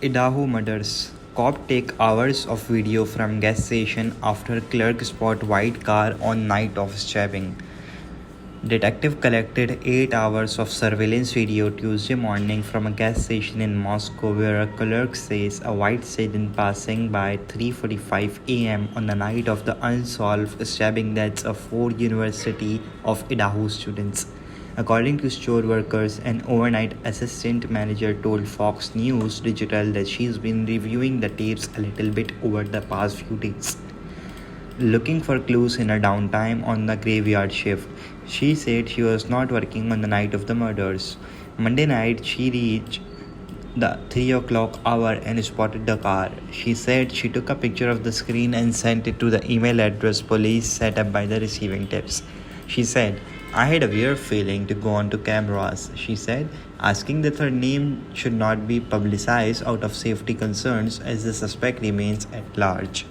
Idaho murders. Cop take hours of video from gas station after clerk spot white car on night of stabbing. Detective collected 8 hours of surveillance video Tuesday morning from a gas station in Moscow where a clerk says a white sedan passing by 3:45 a.m. on the night of the unsolved stabbing deaths of 4 University of Idaho students. According to store workers, an overnight assistant manager told Fox News Digital that she's been reviewing the tapes a little bit over the past few days, looking for clues in her downtime on the graveyard shift. She said she was not working on the night of the murders. Monday night, she reached the 3 o'clock hour and spotted the car. She said she took a picture of the screen and sent it to the email address police set up by the receiving tips. She said, I had a weird feeling to go onto cameras, she said, asking that her name should not be publicized out of safety concerns as the suspect remains at large.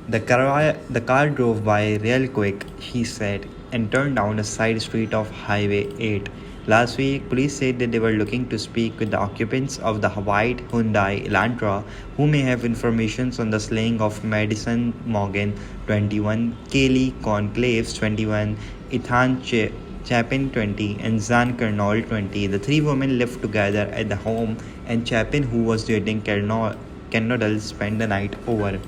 The car drove by real quick, he said, and turned down a side street of Highway 8. Last week, police said that they were looking to speak with the occupants of the white Hyundai Elantra who may have information on the slaying of Madison Morgan, 21, Kaylee Conclaves, 21, Ethan Chapin, 20, and Zan Kernol, 20. The three women lived together at the home, and Chapin, who was dating Kernodle, spent the night over.